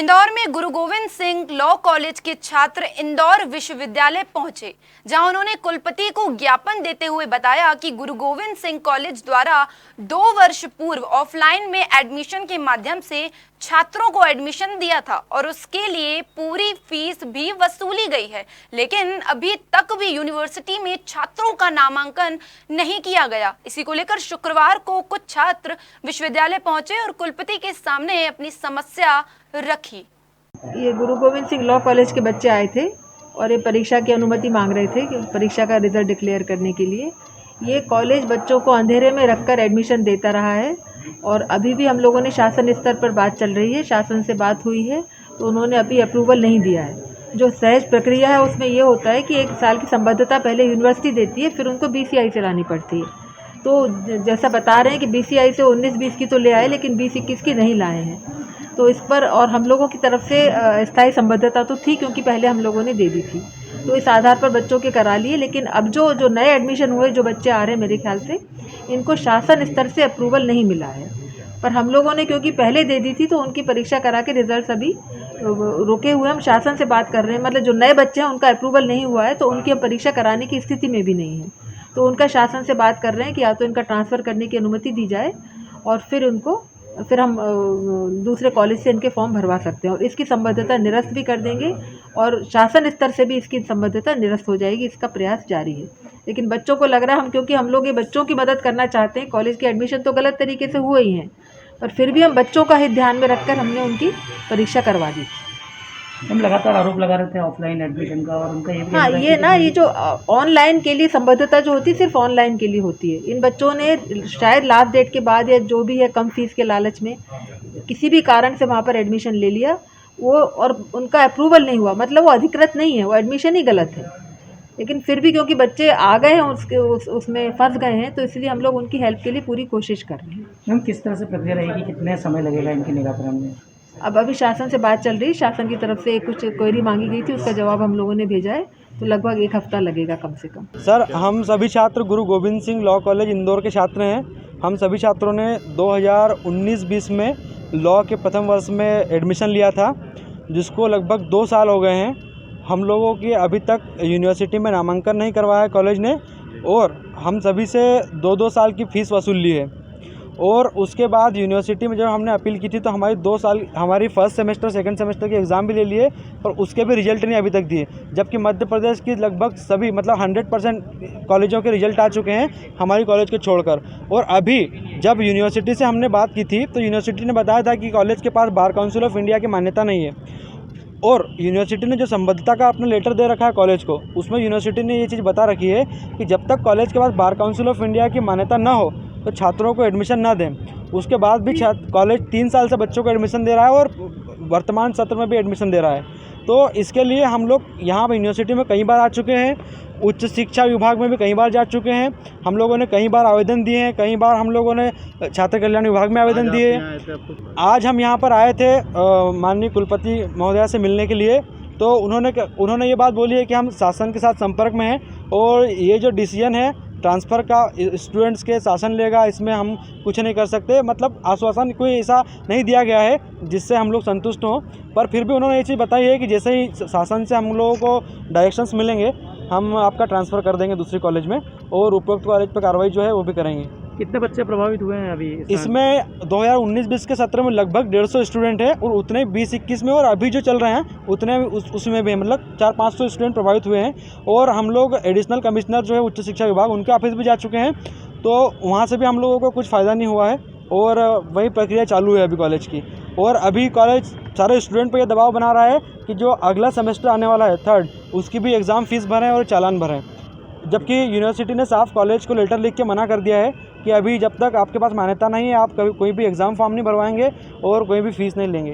इंदौर में गुरु Govind Singh law college के छात्र इंदौर विश्वविद्यालय पहुंचे, जहां उन्होंने कुलपति को ज्ञापन देते हुए बताया कि गुरु गोविंद सिंह कॉलेज द्वारा 2 वर्ष पूर्व ऑफलाइन में एडमिशन के माध्यम से छात्रों को एडमिशन दिया था और उसके लिए पूरी फीस भी वसूली गई है, लेकिन अभी तक भी यूनिवर्सिटी में छात्रों का नामांकन नहीं किया गया। इसी को लेकर शुक्रवार को कुछ छात्र विश्वविद्यालय पहुंचे और कुलपति के सामने अपनी समस्या रखी। ये गुरु गोविंद सिंह लॉ कॉलेज के बच्चे आए थे और ये परीक्षा की अनुमति मांग रहे थे कि परीक्षा का रिजल्ट डिक्लेयर करने के लिए। ये कॉलेज बच्चों को अंधेरे में रखकर एडमिशन देता रहा है और अभी भी हम लोगों ने शासन स्तर पर बात चल रही है, शासन से बात हुई है तो उन्होंने अभी अप्रूवल नहीं दिया है। जो सहज प्रक्रिया है उसमें ये होता है कि 1 साल की संबद्धता पहले यूनिवर्सिटी देती है, फिर उनको BCI चलानी पड़ती है। तो जैसा बता रहे हैं कि BCI से 19-20 की तो ले आए, लेकिन 20-21 की नहीं लाए हैं। तो इस पर और हम लोगों की तरफ से स्थायी संबद्धता तो थी, क्योंकि पहले हम लोगों ने दे दी थी, तो इस आधार पर बच्चों के करा लिए। लेकिन अब जो नए एडमिशन हुए जो बच्चे आ रहे हैं, मेरे ख्याल से इनको शासन स्तर से अप्रूवल नहीं मिला है, पर हम लोगों ने क्योंकि पहले दे दी थी तो उनकी परीक्षा करा के रिजल्ट अभी रुके हुए। हम शासन से बात कर रहे हैं, मतलब जो नए बच्चे हैं उनका अप्रूवल नहीं हुआ है तो उनकी अब परीक्षा कराने की स्थिति में भी नहीं है, तो उनका शासन से बात कर रहे हैं कि या तो इनका ट्रांसफ़र करने की अनुमति दी जाए और फिर हम दूसरे कॉलेज से इनके फॉर्म भरवा सकते हैं और इसकी संबद्धता निरस्त भी कर देंगे और शासन स्तर से भी इसकी संबद्धता निरस्त हो जाएगी। इसका प्रयास जारी है, लेकिन बच्चों को लग रहा है क्योंकि हम लोग ये बच्चों की मदद करना चाहते हैं। कॉलेज के एडमिशन तो गलत तरीके से हुए ही हैं, पर फिर भी हम बच्चों का हित ध्यान में रखकर हमने उनकी परीक्षा करवा दी। हम लगातार आरोप लगा रहे थे ऑफलाइन एडमिशन का, और उनका ये जो ऑनलाइन के लिए संबद्धता जो होती है सिर्फ ऑनलाइन के लिए होती है। इन बच्चों ने शायद लास्ट डेट के बाद या जो भी है कम फीस के लालच में किसी भी कारण से वहाँ पर एडमिशन ले लिया वो, और उनका अप्रूवल नहीं हुआ, मतलब वो अधिकृत नहीं है, वो एडमिशन ही गलत है। लेकिन फिर भी क्योंकि बच्चे आ गए हैं उसमें फंस गए हैं, तो इसलिए हम लोग उनकी हेल्प के लिए पूरी कोशिश कर रहे हैं। मैम, किस तरह से प्रक्रिया रहेगी, कितने समय लगेगा इनके निराकरण में? अब अभी शासन से बात चल रही है, शासन की तरफ से कुछ क्वेरी मांगी गई थी, उसका जवाब हम लोगों ने भेजा है, तो लगभग 1 हफ्ता लगेगा कम से कम। सर, हम सभी छात्र गुरु गोविंद सिंह लॉ कॉलेज इंदौर के छात्र हैं। हम सभी छात्रों ने 2019-20 में लॉ के प्रथम वर्ष में एडमिशन लिया था, जिसको लगभग 2 साल हो गए हैं। हम लोगों की अभी तक यूनिवर्सिटी में नामांकन नहीं करवाया कॉलेज ने, और हम सभी से 2-2 साल की फ़ीस वसूल ली है। और उसके बाद यूनिवर्सिटी में जब हमने अपील की थी तो हमारी 2 साल हमारी फर्स्ट सेमेस्टर सेकंड सेमेस्टर के एग्ज़ाम भी ले लिए, और उसके भी रिजल्ट नहीं अभी तक दिए, जबकि मध्य प्रदेश की लगभग सभी मतलब 100% कॉलेजों के रिजल्ट आ चुके हैं हमारी कॉलेज को छोड़कर। और अभी जब यूनिवर्सिटी से हमने बात की थी तो यूनिवर्सिटी ने बताया था कि कॉलेज के पास बार काउंसिल ऑफ इंडिया की मान्यता नहीं है, और यूनिवर्सिटी ने जो संबद्धता का अपना लेटर दे रखा है कॉलेज को, उसमें यूनिवर्सिटी ने ये चीज़ बता रखी है कि जब तक कॉलेज के पास बार काउंसिल ऑफ इंडिया की मान्यता ना हो तो छात्रों को एडमिशन ना दें। उसके बाद भी कॉलेज 3 साल से बच्चों को एडमिशन दे रहा है और वर्तमान सत्र में भी एडमिशन दे रहा है। तो इसके लिए हम लोग यहाँ पर यूनिवर्सिटी में कई बार आ चुके हैं, उच्च शिक्षा विभाग में भी कई बार जा चुके हैं। हम लोगों ने कई बार आवेदन दिए हैं, कई बार हम लोगों ने छात्र कल्याण विभाग में आवेदन दिए। आज हम यहाँ पर आए थे माननीय कुलपति महोदया से मिलने के लिए, तो उन्होंने ये बात बोली है कि हम शासन के साथ संपर्क में हैं और ये जो डिसीजन है ट्रांसफ़र का स्टूडेंट्स के शासन लेगा, इसमें हम कुछ नहीं कर सकते। मतलब आश्वासन कोई ऐसा नहीं दिया गया है जिससे हम लोग संतुष्ट हों, पर फिर भी उन्होंने ये चीज़ बताई है कि जैसे ही शासन से हम लोगों को डायरेक्शंस मिलेंगे हम आपका ट्रांसफ़र कर देंगे दूसरी कॉलेज में, और उपरोक्त कॉलेज पर कार्रवाई जो है वो भी करेंगे। कितने बच्चे प्रभावित हुए हैं अभी इसमें? 2019-20 के सत्र में लगभग 150 स्टूडेंट हैं, और उतने 20-21 में और अभी जो चल रहे हैं उतने उसमें भी मतलब 400-500 स्टूडेंट प्रभावित हुए हैं। और हम लोग एडिशनल कमिश्नर जो है उच्च शिक्षा विभाग, उनके ऑफिस भी जा चुके हैं, तो वहाँ से भी हम लोगों को कुछ फ़ायदा नहीं हुआ है, और वही प्रक्रिया चालू है अभी कॉलेज की। और अभी कॉलेज सारे स्टूडेंट पर यह दबाव बना रहा है कि जो अगला सेमेस्टर आने वाला है 3rd, उसकी भी एग्ज़ाम फ़ीस भरें और चालान भरें, जबकि यूनिवर्सिटी ने साफ कॉलेज को लेटर लिख के मना कर दिया है कि अभी जब तक आपके पास मान्यता नहीं है आप कोई भी एग्ज़ाम फॉर्म नहीं भरवाएंगे और कोई भी फ़ीस नहीं लेंगे।